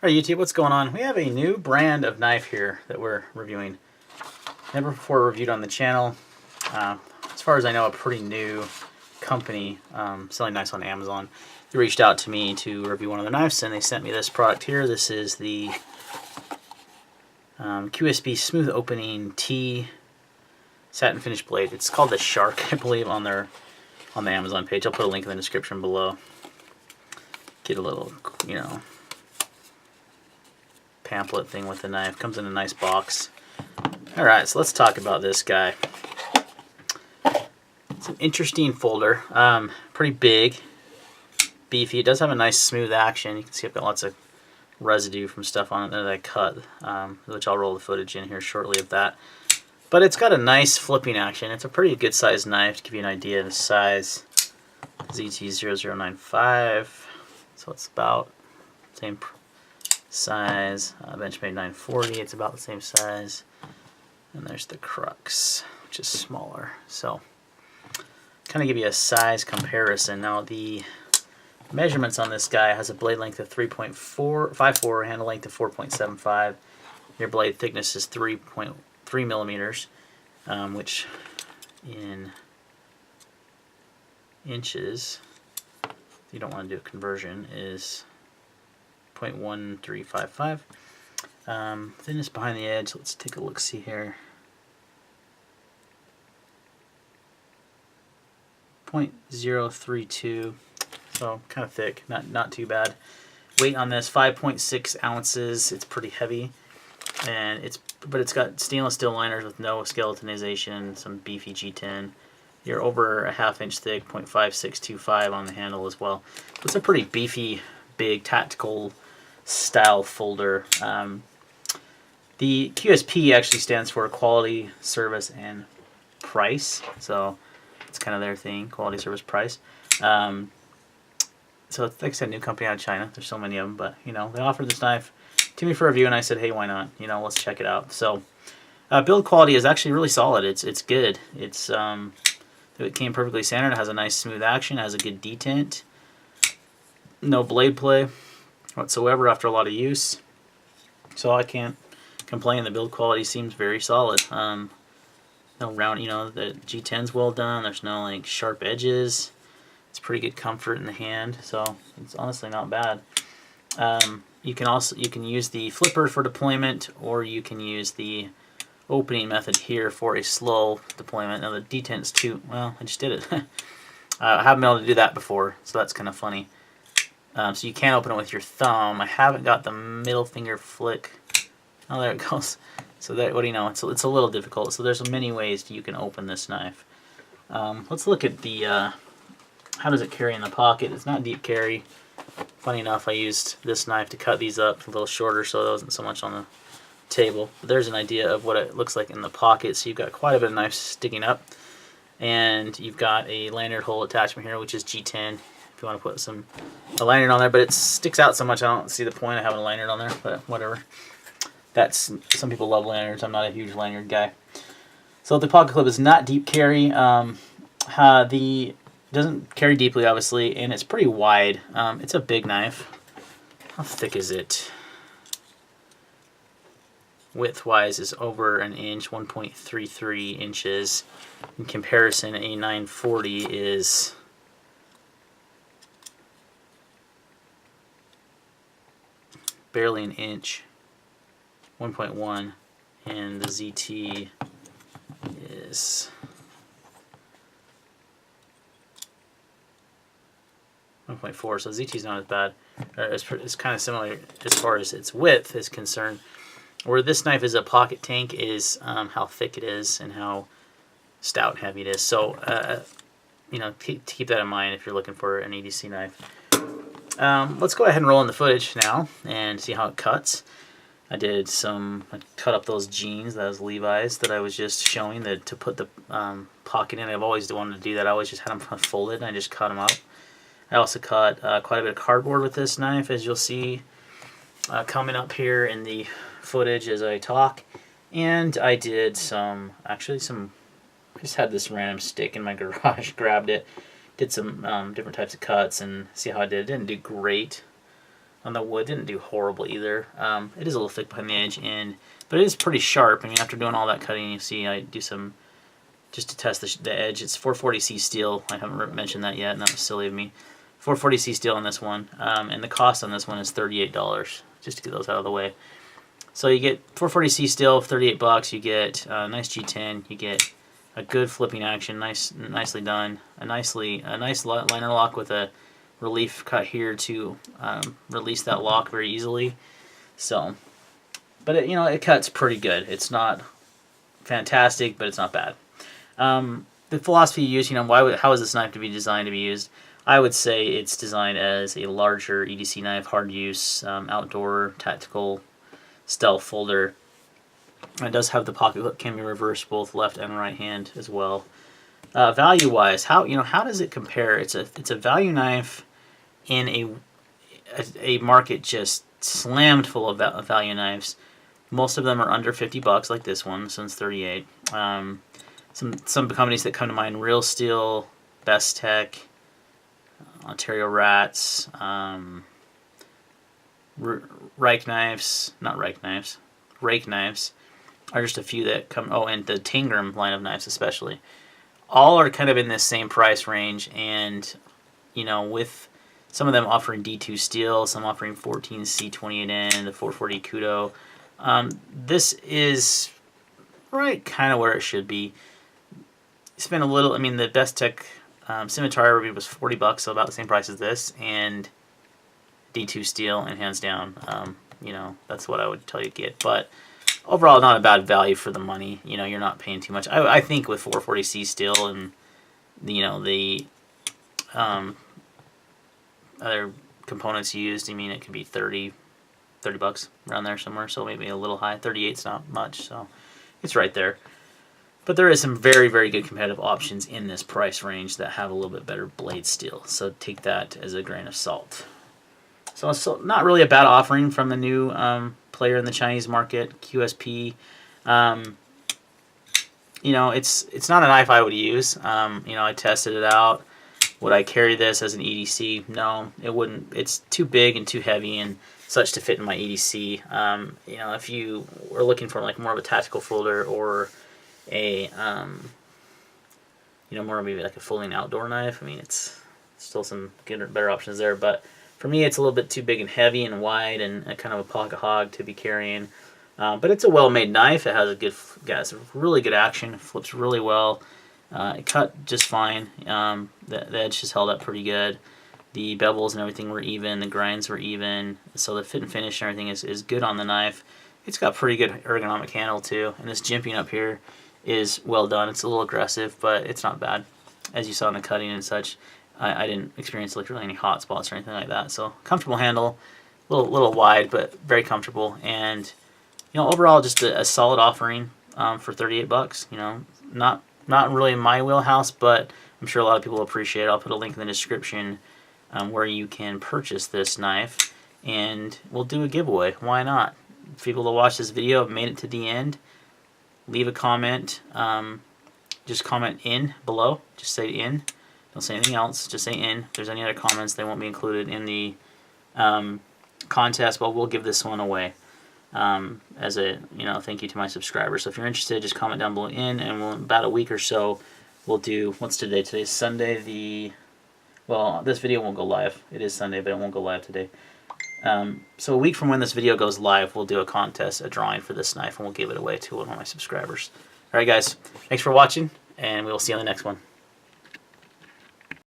Alright YouTube, what's going on? We have a new brand of knife here that we're reviewing. Never before reviewed on the channel. As far as I know, a pretty new company selling knives on Amazon. They reached out to me to review one of their knives and they sent me this product here. This is the QSP Smooth Opening T Satin Finish Blade. It's called the Shark, I believe, on the Amazon page. I'll put a link in the description below. Get a little, pamphlet thing with the knife. Comes in a nice box. Alright, so let's talk about this guy. It's an interesting folder. Pretty big, beefy. It does have a nice smooth action. You can see I've got lots of residue from stuff on it that I cut, which I'll roll the footage in here shortly of that. But it's got a nice flipping action. It's a pretty good sized knife to give you an idea of the size. ZT0095, so it's about the same size. Benchmade 940, it's about the same size. And there's the crux, which is smaller. So, kind of give you a size comparison. Now the measurements on this guy has a blade length of 3.54, handle length of 4.75. Your blade thickness is 3.3 millimeters, which in inches, if you don't want to do a conversion, is 0.1355. Thinness behind the edge, let's take a look, see here. 0.032, so kind of thick, not too bad. Weight on this 5.6 ounces. It's pretty heavy, and but it's got stainless steel liners with no skeletonization, some beefy G10. You're over a ½ inch thick, 0.5625 on the handle as well. It's a pretty beefy, big tactical style folder. The QSP actually stands for quality, service, and price. So it's kind of their thing, quality, service, price. So it's, like I said, new company out of China. There's so many of them, but they offered this knife to me for review, and I said, hey, why not? Let's check it out. So build quality is actually really solid. It's good. It came perfectly centered. It has a nice smooth action. It has a good detent. No blade play whatsoever after a lot of use. So I can't complain. The build quality seems very solid. No round, the G10's well done. There's no like sharp edges. It's pretty good comfort in the hand. So it's honestly not bad. You can use the flipper for deployment, or you can use the opening method here for a slow deployment. Now the detent's too, well, I just did it. I haven't been able to do that before, so that's kind of funny. So you can open it with your thumb. I haven't got the middle finger flick. Oh, there it goes. So that, what do you know? It's a little difficult. So there's many ways you can open this knife. Let's look at the how does it carry in the pocket. It's not deep carry. Funny enough, I used this knife to cut these up a little shorter, so it wasn't so much on the table. But there's an idea of what it looks like in the pocket. So you've got quite a bit of knife sticking up, and you've got a lanyard hole attachment here, which is G10. If you want to put a lanyard on there, but it sticks out so much I don't see the point of having a lanyard on there. But whatever. Some people love lanyards. I'm not a huge lanyard guy. So the pocket clip is not deep carry. Doesn't carry deeply, obviously, and it's pretty wide. It's a big knife. How thick is it? Width-wise is over an inch, 1.33 inches. In comparison, a 940 is barely an inch, 1.1, and the ZT is 1.4, so ZT is not as bad. It's kind of similar as far as its width is concerned. Where this knife is a pocket tank is how thick it is and how stout and heavy it is. So, keep that in mind if you're looking for an EDC knife. Let's go ahead and roll in the footage now and see how it cuts. I cut up those jeans, those Levi's that I was just showing to put the pocket in. I've always wanted to do that. I always just had them folded and I just cut them up. I also cut quite a bit of cardboard with this knife, as you'll see coming up here in the footage as I talk. And I did I just had this random stick in my garage, grabbed it, did some different types of cuts and see how I did. It didn't do great. on the wood. Didn't do horrible either. It is a little thick behind the edge, but it is pretty sharp. I mean, after doing all that cutting, you see I do some just to test the edge. It's 440C steel. I haven't mentioned that yet, and that was silly of me. 440C steel on this one, and the cost on this one is $38. Just to get those out of the way. So you get 440C steel, $38. You get a nice G10. You get a good flipping action, nicely done. A nice liner lock with a relief cut here to release that lock very easily. So, but it cuts pretty good. It's not fantastic, but it's not bad. The philosophy you use, how is this knife to be designed to be used? I would say it's designed as a larger EDC knife, hard use, outdoor, tactical, stealth folder. It does have the pocket hook, can be reversed both left and right hand as well. Value wise, how does it compare? It's a value knife in a market just slammed full of value knives. Most of them are under $50, like this one. This one's $38. Some companies that come to mind: Real Steel, Best Tech, Ontario Rats, Rake knives are just a few that come. Oh, and the Tangram line of knives especially. All are kind of in this same price range, and with some of them offering D2 steel, some offering 14C28N, the 440 Kudo. This is right kind of where it should be. Spend a little. I mean, the Best Tech Scimitar review was $40, so about the same price as this, and D2 steel, and hands down, that's what I would tell you to get. But overall, not a bad value for the money. You're not paying too much. I think with 440C steel and the other components used, I mean, it could be $30 around there somewhere. So maybe a little high. 38's not much, so it's right there. But there is some very, very good competitive options in this price range that have a little bit better blade steel. So take that as a grain of salt. So it's not really a bad offering from the new player in the Chinese market, QSP. It's not a knife I would use. I tested it out. Would I carry this as an EDC? No, it wouldn't. It's too big and too heavy and such to fit in my EDC. If you were looking for like more of a tactical folder or a more maybe like a folding outdoor knife, I mean, it's still some better options there, but for me it's a little bit too big and heavy and wide and a kind of a pocket hog to be carrying. But it's a well-made knife. It has a really good action. It flips really well. It cut just fine. The edge just held up pretty good. The bevels and everything were even. The grinds were even. So the fit and finish and everything is good on the knife. It's got pretty good ergonomic handle too. And this jimping up here is well done. It's a little aggressive, but it's not bad. As you saw in the cutting and such, I didn't experience like really any hot spots or anything like that. So comfortable handle, little wide, but very comfortable. And overall, just a solid offering for $38. Not really in my wheelhouse, but I'm sure a lot of people will appreciate it. I'll put a link in the description where you can purchase this knife, and we'll do a giveaway. Why not? If people that watch this video have made it to the end, leave a comment. Just comment in below. Just say in. Don't say anything else. Just say in. If there's any other comments, they won't be included in the contest, but we'll give this one away as a thank you to my subscribers. So if you're interested, just comment down below in, and about a week or so we'll do, what's today? Today's Sunday. Well, this video won't go live. It is Sunday, but it won't go live today. So a week from when this video goes live, we'll do a contest, a drawing for this knife, and we'll give it away to one of my subscribers. Alright guys, thanks for watching, and we will see you on the next one.